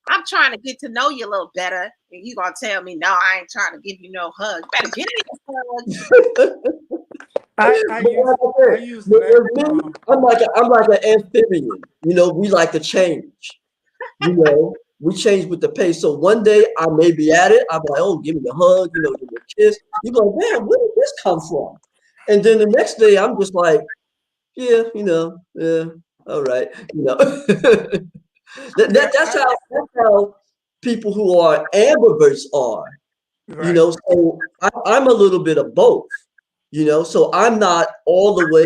I'm trying to get to know you a little better, and you gonna tell me no, I ain't trying to give you no hug. You better give me a hug. I But use like I said, I use with me, that. I'm like an amphibian. We like to change. We change with the pace. So one day I may be at it. I'll be like, oh, give me a hug, give me a kiss. You go, man, where did this come from? And then the next day I'm just like, yeah, yeah, all right, Yeah, that's how people who are ambiverts are. right. So I'm a little bit of both. So I'm not all the way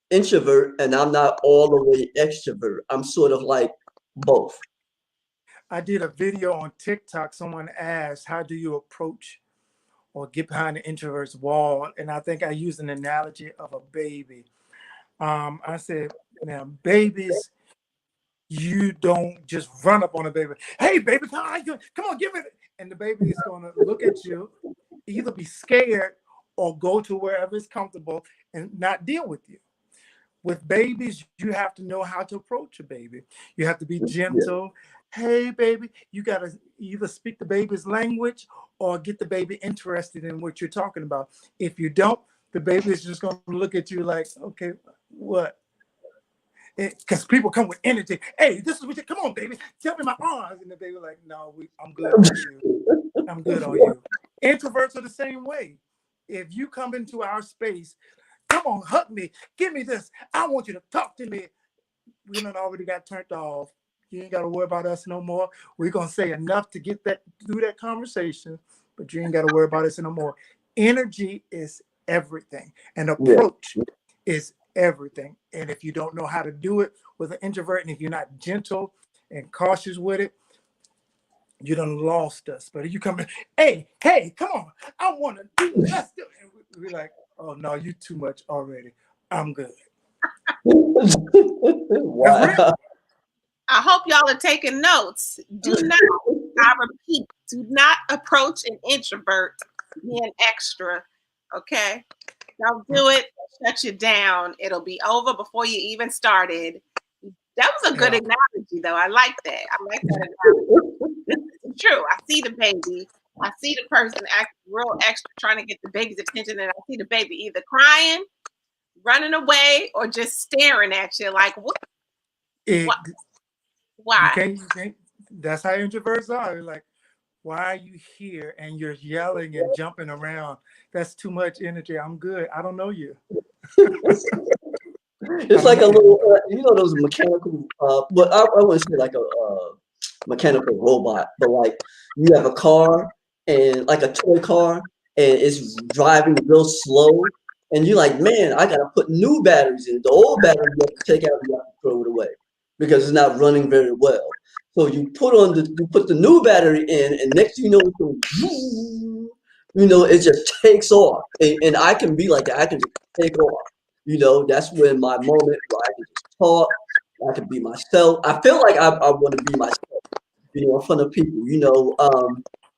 introvert and I'm not all the way extrovert. I'm sort of like both. I did a video on TikTok. Someone asked, how do you approach or get behind the introvert's wall? And I think I used an analogy of a baby. I said, now, babies, you don't just run up on a baby. Hey, baby, come on, give it. And the baby is going to look at you, either be scared or go to wherever it's comfortable and not deal with you. With babies, you have to know how to approach a baby. You have to be gentle. Hey, baby, you got to either speak the baby's language or get the baby interested in what you're talking about. If you don't, the baby is just going to look at you like, okay, what? Because people come with energy. Hey, this is what you, come on, baby. Tell me my arms. And the baby like, no, I'm good on you. I'm good on you. Introverts are the same way. If you come into our space, come on, hug me. Give me this. I want you to talk to me. We done already got turned off. You ain't got to worry about us no more. We're going to say enough to get that through that conversation, but you ain't got to worry about us no more. Energy is everything. And approach is everything. And if you don't know how to do it with an introvert, and if you're not gentle and cautious with it, you done lost us. But if you come in, hey, come on, I want to do it. Let's do it. And we're like, oh no, you too much already. I'm good. Wow. I hope y'all are taking notes. Do not, I repeat, do not approach an introvert being extra. Okay? Don't do it. Shut you down. It'll be over before you even started. That was a good analogy, though. I like that. I like that analogy. It's true. I see the baby. I see the person acting real extra, trying to get the baby's attention, and I see the baby either crying, running away, or just staring at you like, what? Why? You can't. That's how introverts are. You're like, why are you here? And you're yelling and jumping around. That's too much energy. I'm good. I don't know you. It's like a little, those mechanical, but I wouldn't say like a mechanical robot, but like you have a car and like a toy car and it's driving real slow. And you're like, man, I got to put new batteries in. The old battery you have to take out, you have to throw it away because it's not running very well. So you put the new battery in, and next thing you know, it just takes off. And I can be like that. I can just take off. That's when my moment where I can just talk. I can be myself. I feel like I want to be myself, in front of people.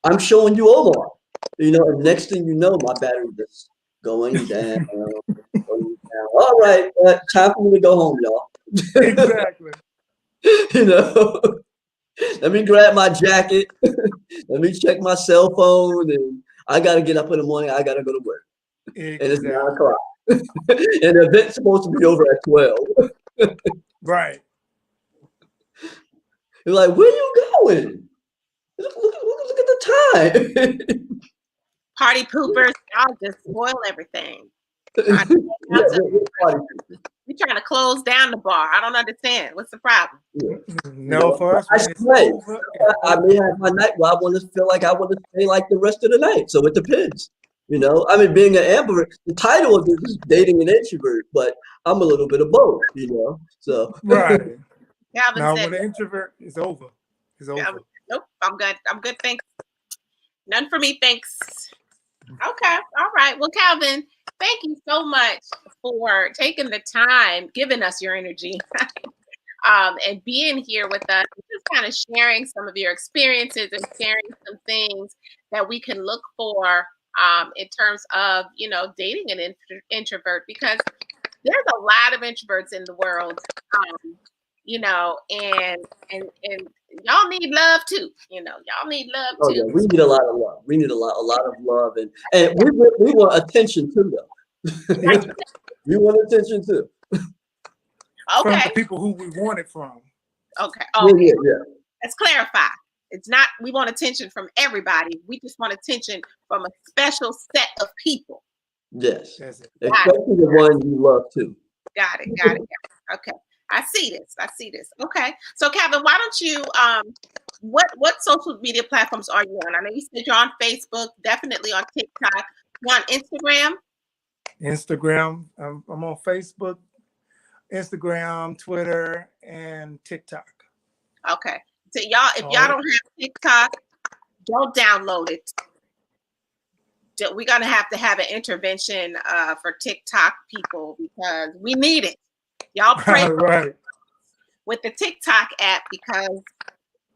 I'm showing you Omar. And next thing you know, my battery just going down, going down. All right, time for me to go home, y'all. Exactly. Let me grab my jacket. Let me check my cell phone, and I gotta get up in the morning. I gotta go to work, Exactly. and it's 9:00. And the event's supposed to be over at 12. Right. You're like, where you going? Look at the time. Party poopers, y'all just spoil everything. Yeah, We're trying to close down the bar. I don't understand. What's the problem? No, for us, I may have my night where I want to feel like I want to stay like the rest of the night. So it depends. Being an ambivert, the title of this is dating an introvert, but I'm a little bit of both, So right. Calvin Now, said, when an introvert is over, it's over. Nope, I'm good. I'm good. Thanks. None for me. Thanks. Okay. All right. Well, Calvin, thank you so much for taking the time, giving us your energy, and being here with us, just kind of sharing some of your experiences and sharing some things that we can look for in terms of, dating an introvert, because there's a lot of introverts in the world, and y'all need love too. Y'all need love too. Oh yeah, we need a lot of love. We need a lot of love, and we want attention too, though. We want attention too. Okay. From the people who we want it from. Okay. Okay. Yeah. Let's clarify. It's not we want attention from everybody. We just want attention from a special set of people. Yes. Especially the one you love too. Got it. Okay. I see this. Okay. So Calvin, why don't you what social media platforms are you on? I know you said you're on Facebook, definitely on TikTok. You on Instagram? Instagram. I'm on Facebook, Instagram, Twitter, and TikTok. Okay. So y'all, if y'all don't have TikTok, don't download it. We're gonna have to have an intervention for TikTok people because we need it. Y'all pray Right. with the TikTok app because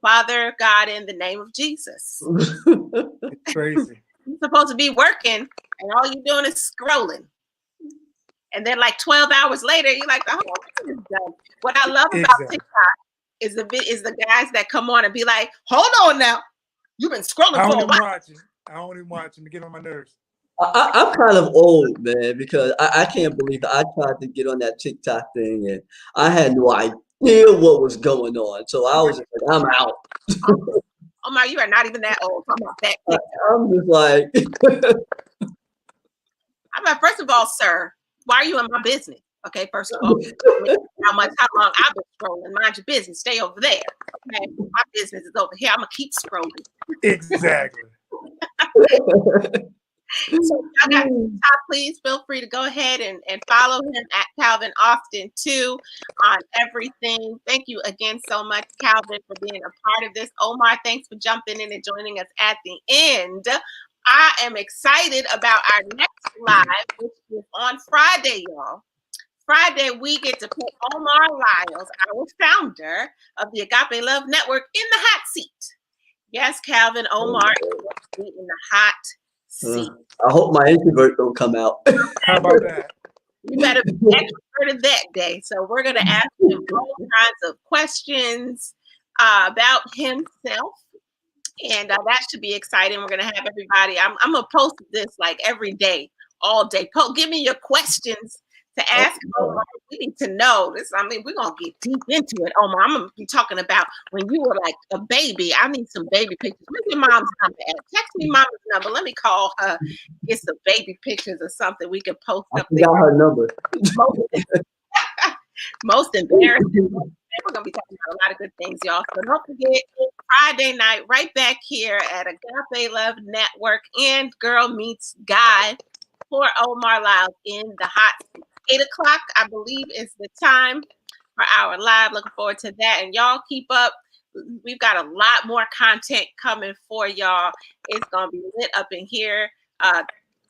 Father God, in the name of Jesus, It's crazy. you're supposed to be working and all you're doing is scrolling. And then like 12 hours later, you're like, the whole thing is done. What I love about TikTok is the guys that come on and be like, hold on now. You've been scrolling I for don't a even while. watch it. I don't even watch them to get on my nerves. I'm kind of old, man, because I can't believe that I tried to get on that TikTok thing and I had no idea what was going on. So I was just like, I'm out. Omar, you are not even that old. I'm about that TikTok. I'm just like, I'm like, first of all, sir, why are you in my business? Okay, first of all, how long I've been scrolling. Mind your business. Stay over there. Okay, my business is over here. I'm gonna keep scrolling. Exactly. So y'all got TikTok, please feel free to go ahead and follow him at Calvin Austin too on everything. Thank you again so much, Calvin, for being a part of this. Omar, thanks for jumping in and joining us at the end. I am excited about our next live, which is on Friday, y'all. Friday, we get to put Omar Lyles, our founder of the Agape Love Network, in the hot seat. Yes, Calvin, Omar is in the hot seat. I hope my introvert don't come out. How about that? You better be extroverted that day. So we're going to ask him all kinds of questions about himself. And that should be exciting. We're going to have everybody. I'm going to post this like every day, all day. Give me your questions to ask Omar. We need to know this. I mean, we're going to get deep into it. Omar, I'm going to be talking about when you were like a baby. I need some baby pictures. Where's your mom's number at? Text me mom's number. Let me call her. Get some baby pictures or something we can post up there. Got her number. Most embarrassing. We're going to be talking about a lot of good things, y'all. So don't forget, Friday night, right back here at Agape Love Network and Girl Meets Guy for Omar Lyles in the hot seat. 8 o'clock, I believe, is the time for our live. Looking forward to that. And y'all keep up. We've got a lot more content coming for y'all. It's going to be lit up in here.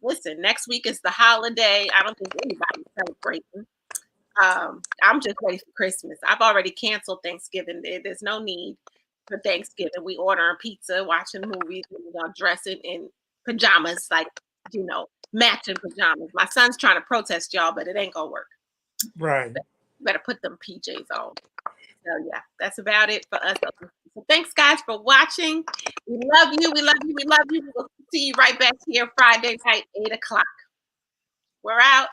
Listen, next week is the holiday. I don't think anybody's celebrating. I'm just waiting for Christmas. I've already canceled Thanksgiving. There's no need for Thanksgiving. We ordering pizza, watching movies, and we're gonna dress it in pajamas, like, matching pajamas. My son's trying to protest y'all, but it ain't gonna work. Right. Better put them PJs on. So yeah, that's about it for us. So thanks, guys, for watching. We love you. We love you. We love you. We'll see you right back here Friday night, 8 o'clock. We're out.